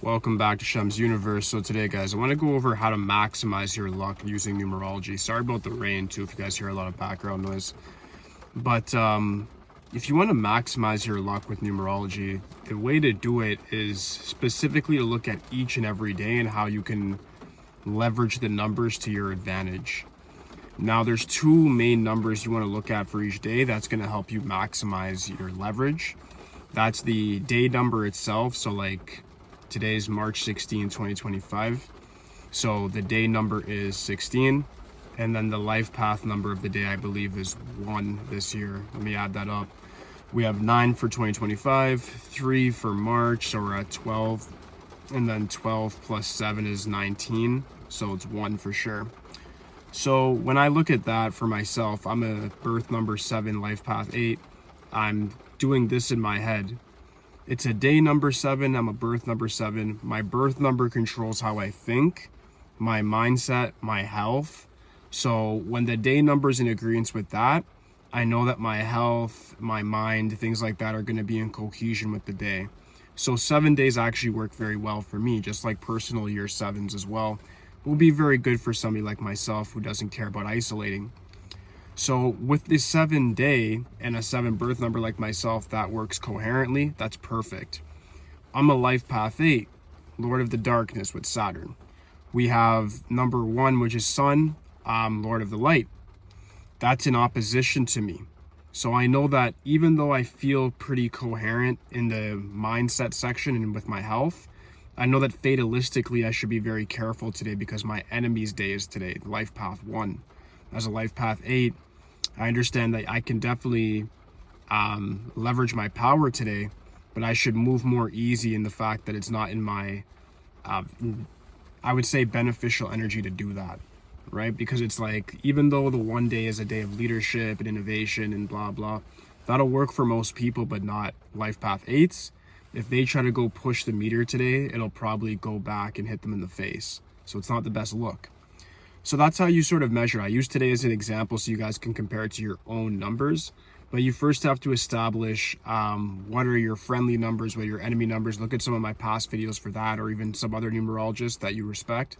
Welcome back to Shem's Universe. So today, guys, I want to go over how to maximize your luck using numerology. Sorry about the rain too, if you guys hear a lot of background noise. But if you want to maximize your luck with numerology, the way to do it is specifically to look at each and every day and how you can leverage the numbers to your advantage. Now, there's two main numbers you want to look at for each day that's going to help you maximize your leverage. That's the day number itself. So like today's March 16, 2025. So the day number is 16. And then the life path number of the day, I believe, is 1 this year. Let me add that up. We have 9 for 2025, 3 for March, so we're at 12. And then 12 plus 7 is 19. So it's 1 for sure. So when I look at that for myself, I'm a birth number 7, life path 8. I'm doing this in my head. It's a day number 7. I'm a birth number 7. My birth number controls how I think, my mindset, my health. So when the day number is in agreement with that, I know that my health, my mind, things like that are going to be in cohesion with the day. So 7 days actually work very well for me, just like personal year 7s as well. Will be very good for somebody like myself who doesn't care about isolating. So with this 7 day and a 7 birth number like myself, that works coherently. That's perfect. I'm a life path 8, Lord of the Darkness with Saturn. We have number 1, which is Sun, Lord of the Light. That's in opposition to me. So I know that even though I feel pretty coherent in the mindset section and with my health, I know that fatalistically I should be very careful today because my enemy's day is today, life path 1. As a life path 8, I understand that I can definitely leverage my power today, but I should move more easy in the fact that it's not in my, I would say, beneficial energy to do that, right? Because it's like, even though the 1 day is a day of leadership and innovation and blah, blah, that'll work for most people, but not life path 8s. If they try to go push the meter today, it'll probably go back and hit them in the face. So it's not the best look. So that's how you sort of measure. I use today as an example so you guys can compare it to your own numbers. But you first have to establish what are your friendly numbers, what are your enemy numbers. Look at some of my past videos for that, or even some other numerologists that you respect.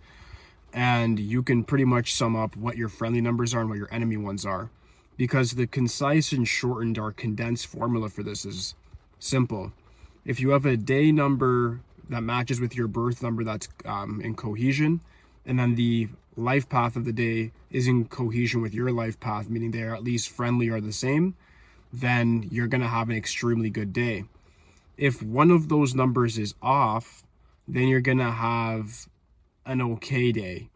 And you can pretty much sum up what your friendly numbers are and what your enemy ones are. Because the concise and shortened or condensed formula for this is simple. If you have a day number that matches with your birth number that's in cohesion, and then the life path of the day is in cohesion with your life path, meaning they are at least friendly or the same, then you're going to have an extremely good day. If one of those numbers is off, then you're going to have an okay day.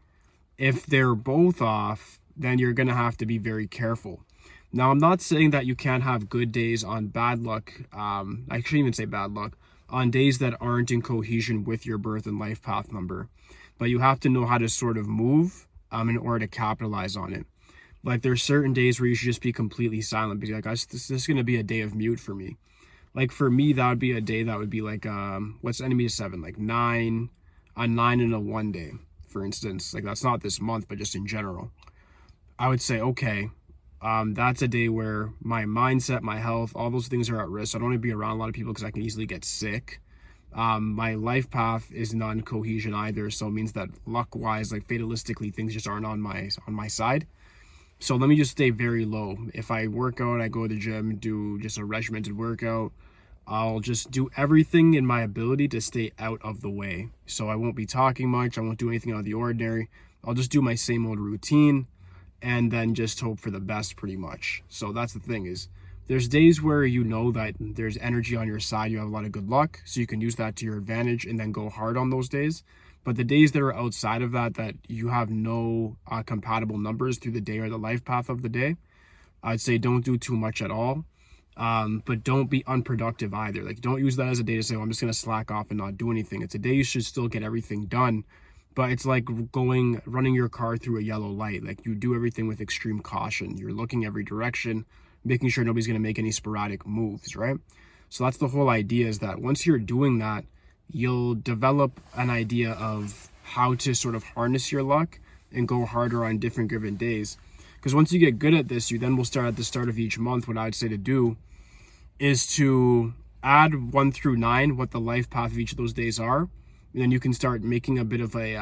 If they're both off, then you're going to have to be very careful. Now, I'm not saying that you can't have good days on bad luck. I shouldn't even say bad luck. On days that aren't in cohesion with your birth and life path number. But you have to know how to sort of move in order to capitalize on it. Like there's certain days where you should just be completely silent. Because like, this is going to be a day of mute for me. Like for me, that would be a day that would be like, what's enemy of 7? Like 9, a 9 and a 1 day, for instance. Like that's not this month, but just in general. I would say, okay, that's a day where my mindset, my health, all those things are at risk. I don't want to be around a lot of people because I can easily get sick. My life path is non-cohesion either, so it means that luck-wise, like fatalistically, things just aren't on my side. So let me just stay very low. If I work out, I go to the gym, do just a regimented workout. I'll just do everything in my ability to stay out of the way. So I won't be talking much. I won't do anything out of the ordinary. I'll just do my same old routine and then just hope for the best pretty much. So that's the thing is, there's days where you know that there's energy on your side, you have a lot of good luck, so you can use that to your advantage and then go hard on those days. But the days that are outside of that, that you have no compatible numbers through the day or the life path of the day, I'd say don't do too much at all. But don't be unproductive either. Like don't use that as a day to say, oh, I'm just going to slack off and not do anything. It's a day you should still get everything done. But it's like running your car through a yellow light. Like you do everything with extreme caution. You're looking every direction, making sure nobody's going to make any sporadic moves, right? So that's the whole idea, is that once you're doing that, you'll develop an idea of how to sort of harness your luck and go harder on different given days. Because once you get good at this, you then will start at the start of each month. What I'd say to do is to add 1 through 9, what the life path of each of those days are, And then you can start making a bit of a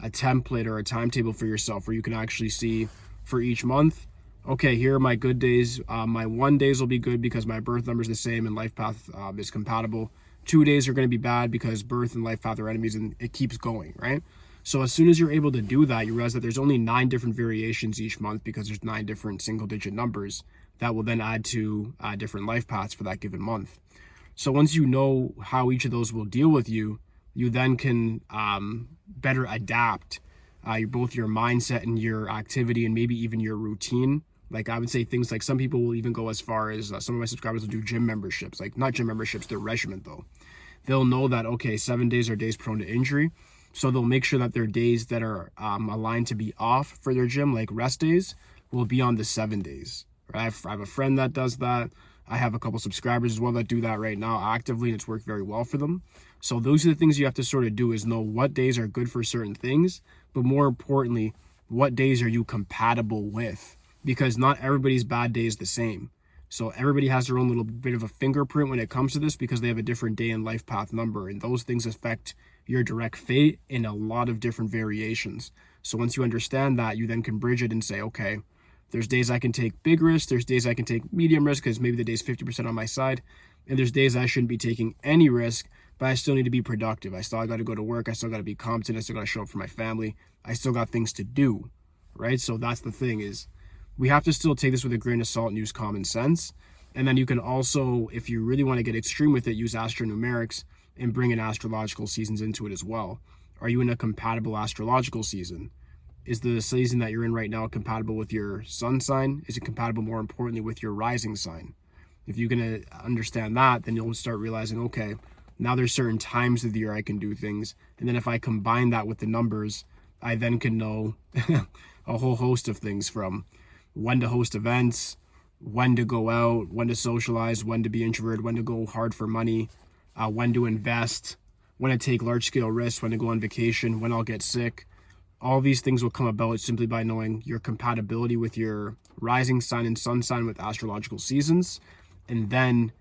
template or a timetable for yourself where you can actually see for each month, okay, here are my good days. My 1 days will be good because my birth number is the same and life path is compatible. 2 days are going to be bad because birth and life path are enemies, and it keeps going, right? So as soon as you're able to do that, you realize that there's only 9 different variations each month because there's 9 different single digit numbers that will then add to different life paths for that given month. So once you know how each of those will deal with you, you then can better adapt both your mindset and your activity and maybe even your routine. Like I would say things like some people will even go as far as some of my subscribers will do gym memberships, like not gym memberships, they're regiment though. They'll know that, okay, 7 days are days prone to injury. So they'll make sure that their days that are aligned to be off for their gym, like rest days, will be on the 7 days. Right? I have a friend that does that. I have a couple subscribers as well that do that right now actively, and it's worked very well for them. So those are the things you have to sort of do, is know what days are good for certain things, but more importantly, what days are you compatible with? Because not everybody's bad day is the same. So everybody has their own little bit of a fingerprint when it comes to this because they have a different day and life path number, and those things affect your direct fate in a lot of different variations. So once you understand that, you then can bridge it and say, okay, there's days I can take big risks, there's days I can take medium risk because maybe the day's 50% on my side, and there's days I shouldn't be taking any risk, but I still need to be productive. I got to go to work, I still got to be competent, I still got to show up for my family, I still got things to do, right? So that's the thing, is we have to still take this with a grain of salt and use common sense. And then you can also, if you really want to get extreme with it, use astronumerics and bring in astrological seasons into it as well. Are you in a compatible astrological season? Is the season that you're in right now compatible with your sun sign? Is it compatible, more importantly, with your rising sign? If you're going to understand that, then you'll start realizing, okay, now there's certain times of the year I can do things. And then if I combine that with the numbers, I then can know a whole host of things, from when to host events, when to go out, when to socialize, when to be introverted, when to go hard for money, when to invest, when to take large scale risks, when to go on vacation, when I'll get sick. All these things will come about simply by knowing your compatibility with your rising sign and sun sign with astrological seasons, and then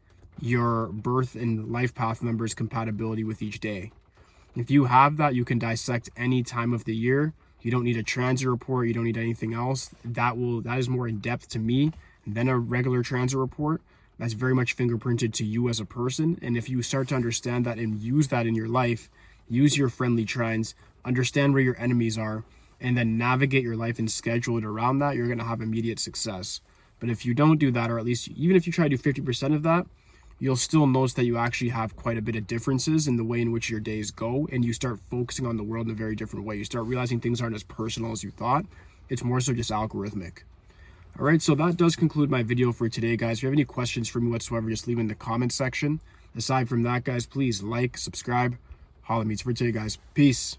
your birth and life path numbers compatibility with each day. If you have that, you can dissect any time of the year. You don't need a transit report. You don't need anything else. That is more in depth to me than a regular transit report. That's very much fingerprinted to you as a person. And if you start to understand that and use that in your life, use your friendly trines, understand where your enemies are, and then navigate your life and schedule it around that, you're going to have immediate success. But if you don't do that, or at least even if you try to do 50% of that, you'll still notice that you actually have quite a bit of differences in the way in which your days go, and you start focusing on the world in a very different way. You start realizing things aren't as personal as you thought. It's more so just algorithmic. All right, so that does conclude my video for today, guys. If you have any questions for me whatsoever, just leave in the comment section. Aside from that, guys, please like, subscribe, holla at me for today, guys. Peace.